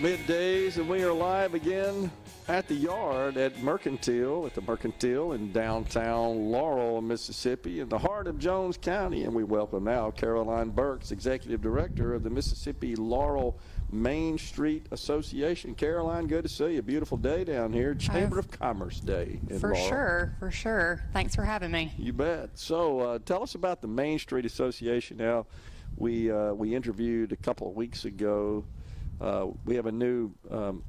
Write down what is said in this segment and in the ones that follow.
Middays, and we are live again at the yard at the Mercantile in downtown Laurel, Mississippi, in the heart of Jones County. And we welcome now Caroline Burkes, Executive Director of the Mississippi Laurel Main Street Association. Caroline, good to see you. Beautiful day down here. Chamber of Commerce Day in Laurel. For sure. Thanks for having me. You bet. So tell us about the Main Street Association now. We interviewed a couple of weeks ago. We have a new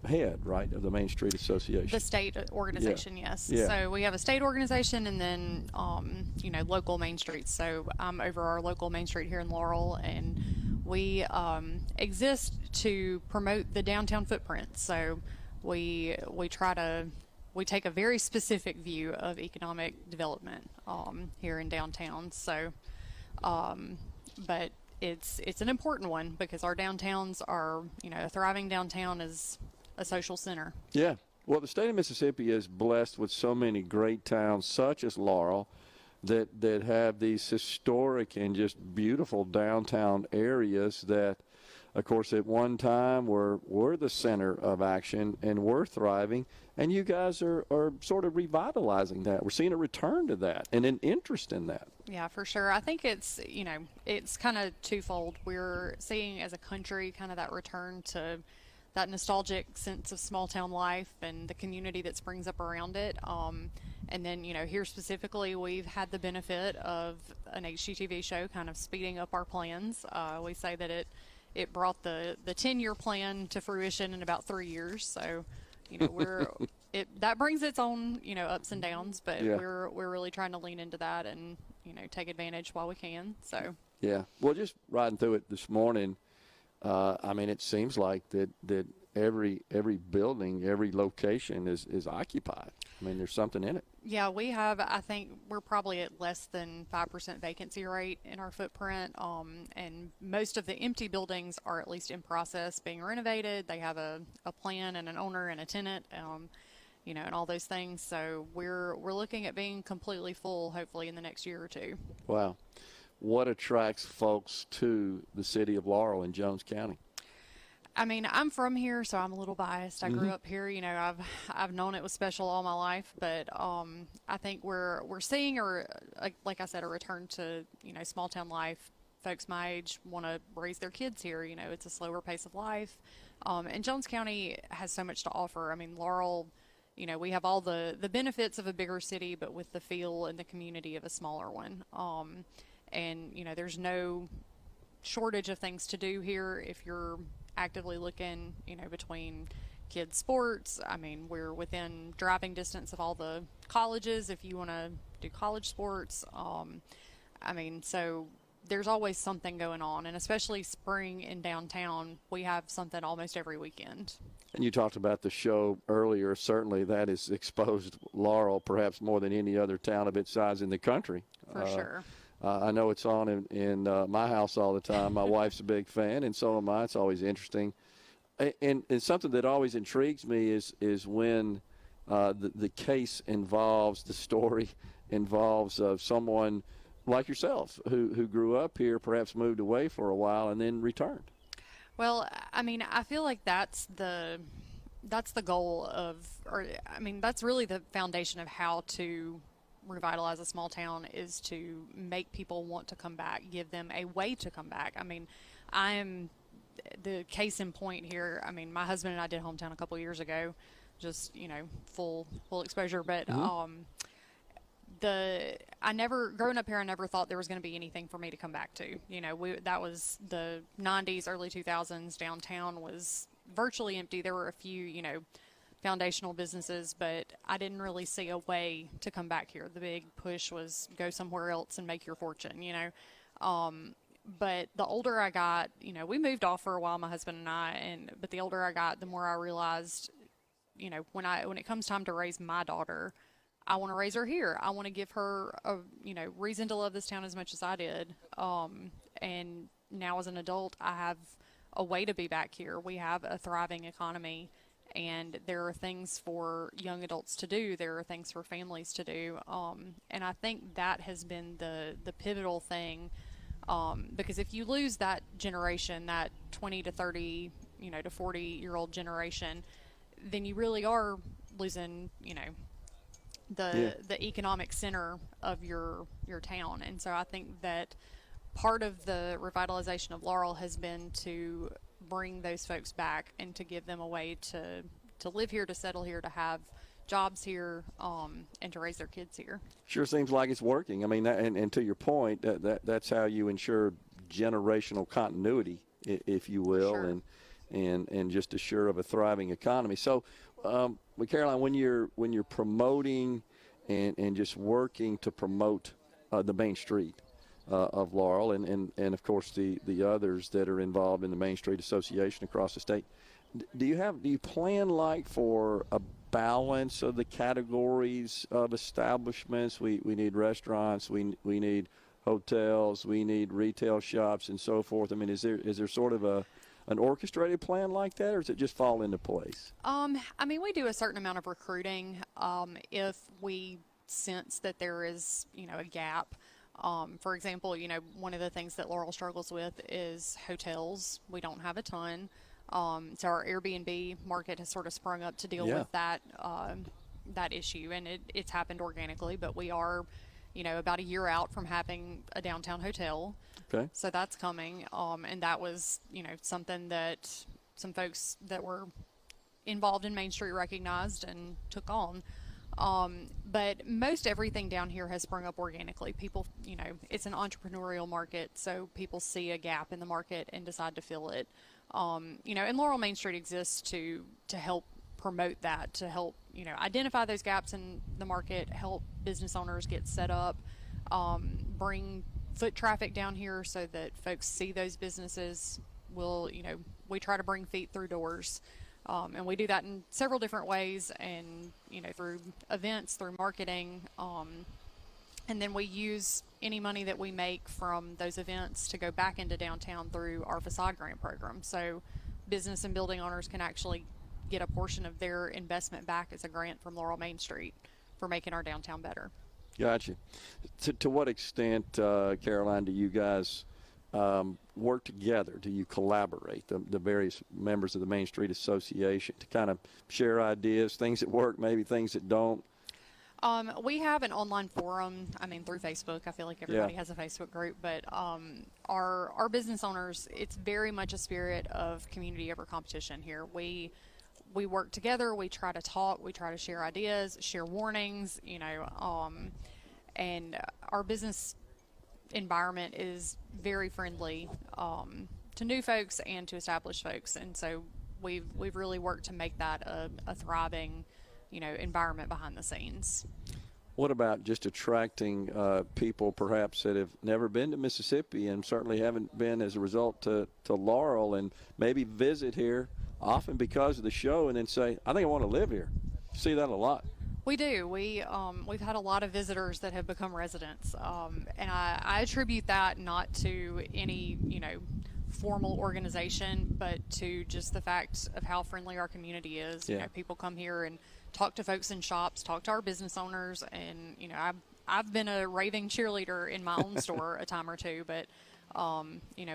head, right, of the Main Street Association. The state organization, yes. Yeah. So we have a state organization and then, local Main Streets. So I'm over our local Main Street here in Laurel, and we exist to promote the downtown footprint. So we take a very specific view of economic development here in downtown. So, but it's an important one because our downtowns are, a thriving downtown is a social center. Yeah. Well, the state of Mississippi is blessed with so many great towns, such as Laurel, that have these historic and just beautiful downtown areas that, of course, at one time were the center of action and were thriving. And you guys are sort of revitalizing that. We're seeing a return to that and an interest in that. Yeah, for sure. I think it's kind of twofold. We're seeing as a country kind of that return to that nostalgic sense of small town life and the community that springs up around it. And then, here specifically, we've had the benefit of an HGTV show kind of speeding up our plans. We say that it brought the 10-year plan to fruition in about 3 years. So, that brings its own, ups and downs, but yeah. we're really trying to lean into that and, take advantage while we can. So, yeah. Well, just riding through it this morning, it seems like that every building, every location is occupied. There's something in it. Yeah, I think we're probably at less than 5% vacancy rate in our footprint. And most of the empty buildings are at least in process being renovated. They have a plan and an owner and a tenant, and all those things. So we're looking at being completely full, hopefully, in the next year or two. Wow. What attracts folks to the city of Laurel in Jones County? I'm from here, so I'm a little biased. I grew up here. I've known it was special all my life, but I think we're seeing like I said, a return to small town life. Folks my age want to raise their kids here. It's a slower pace of life, and Jones County has so much to offer. Laurel, we have all the benefits of a bigger city, but with the feel and the community of a smaller one. And there's no shortage of things to do here if you're actively looking, between kids' sports. We're within driving distance of all the colleges if you want to do college sports. So there's always something going on, and especially spring in downtown, we have something almost every weekend. And you talked about the show earlier. Certainly that has exposed Laurel perhaps more than any other town of its size in the country. For sure. I know it's on in my house all the time. My wife's a big fan, and so am I. It's always interesting. And something that always intrigues me is when the case involves, the story involves someone like yourself who grew up here, perhaps moved away for a while, and then returned. Well, I feel like that's the goal of, that's really the foundation of how to revitalize a small town, is to make people want to come back, give them a way to come back. I am the case in point here. My husband and I did Hometown a couple years ago, just full exposure. But growing up here, I never thought there was going to be anything for me to come back to. That was the 90s, early 2000s. Downtown was virtually empty. There were a few, foundational businesses, but I didn't really see a way to come back here. The big push was go somewhere else and make your fortune, But the older I got, we moved off for a while, my husband and I, but the older I got, the more I realized, when it comes time to raise my daughter, I want to raise her here. I want to give her a, reason to love this town as much as I did. And now as an adult, I have a way to be back here. We have a thriving economy, and there are things for young adults to do. There are things for families to do. And I think that has been the pivotal thing. Because if you lose that generation, that 20 to 30, to 40-year-old generation, then you really are losing, the economic center of your town. And so I think that part of the revitalization of Laurel has been to bring those folks back and to give them a way to live here, to settle here, to have jobs here, and to raise their kids here. Sure seems like it's working. I mean, and to your point, that's how you ensure generational continuity, if you will, Sure. and just assure of a thriving economy. So, Caroline, when you're promoting and just working to promote the Main Street of Laurel, and of course the others that are involved in the Main Street Association across the state, do you plan like for a balance of the categories of establishments? We need restaurants, we need hotels, we need retail shops, and so forth. I mean, is there sort of an orchestrated plan like that, or does it just fall into place? I mean, we do a certain amount of recruiting if we sense that there is, a gap. For example, one of the things that Laurel struggles with is hotels. We don't have a ton. So our Airbnb market has sort of sprung up to deal with that issue, and it's happened organically, but we are, about a year out from having a downtown hotel. Okay. So that's coming, and that was, something that some folks that were involved in Main Street recognized and took on. But most everything down here has sprung up organically. People, it's an entrepreneurial market, so people see a gap in the market and decide to fill it. And Laurel Main Street exists to help promote that, to help, identify those gaps in the market, help business owners get set up, bring foot traffic down here so that folks see those businesses. We try to bring feet through doors. And we do that in several different ways, and, through events, through marketing, and then we use any money that we make from those events to go back into downtown through our facade grant program. So business and building owners can actually get a portion of their investment back as a grant from Laurel Main Street for making our downtown better. Gotcha. To what extent, Caroline, do you guys work together? Do you collaborate, the various members of the Main Street Association, to kind of share ideas, things that work, maybe things that don't? We have an online forum, through Facebook. I feel like everybody has a Facebook group, but our business owners, it's very much a spirit of community over competition here. We work together, we try to talk, we try to share ideas, share warnings, and our business environment is very friendly to new folks and to established folks, and so we've really worked to make that a thriving environment behind the scenes. What about just attracting people perhaps that have never been to Mississippi and certainly haven't been as a result to Laurel, and maybe visit here often because of the show and then say, I think I want to live here? See that a lot. We do. We've had a lot of visitors that have become residents, and I attribute that not to any formal organization, but to just the fact of how friendly our community is. People come here and talk to folks in shops, talk to our business owners, and I've been a raving cheerleader in my own store a time or two, but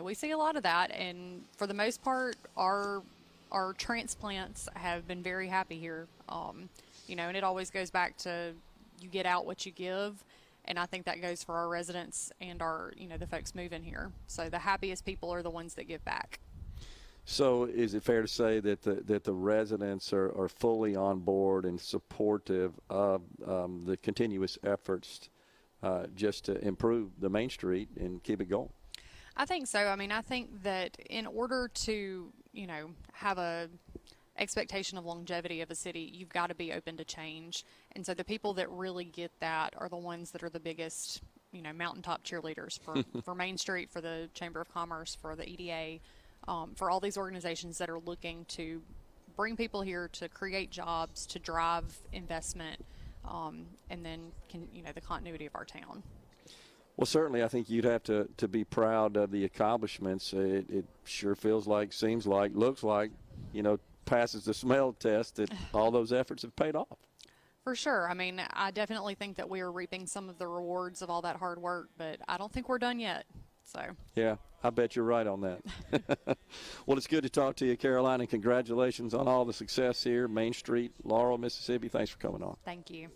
we see a lot of that, and for the most part, our transplants have been very happy here. And it always goes back to you get out what you give, and I think that goes for our residents and our the folks moving here. So the happiest people are the ones that give back. So is it fair to say that the residents are fully on board and supportive of the continuous efforts just to improve the Main Street and keep it going? I think so. I think that in order to, have a expectation of longevity of a city, you've got to be open to change. And so the people that really get that are the ones that are the biggest, mountaintop cheerleaders for Main Street, for the Chamber of Commerce, for the EDA, for all these organizations that are looking to bring people here to create jobs, to drive investment, and then the continuity of our town. Well, certainly I think you'd have to be proud of the accomplishments. It sure feels like, seems like, looks like, passes the smell test that all those efforts have paid off. For sure. I definitely think that we are reaping some of the rewards of all that hard work, but I don't think we're done yet. So Yeah, I bet you're right on that. Well, it's good to talk to you, Caroline, and congratulations on all the success here. Main Street, Laurel, Mississippi. Thanks for coming on. thank you.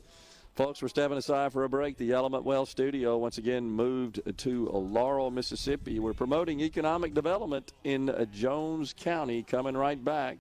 Folks, we're stepping aside for a break. The Element Well studio once again moved to Laurel, Mississippi. We're promoting economic development in Jones County. Coming right back.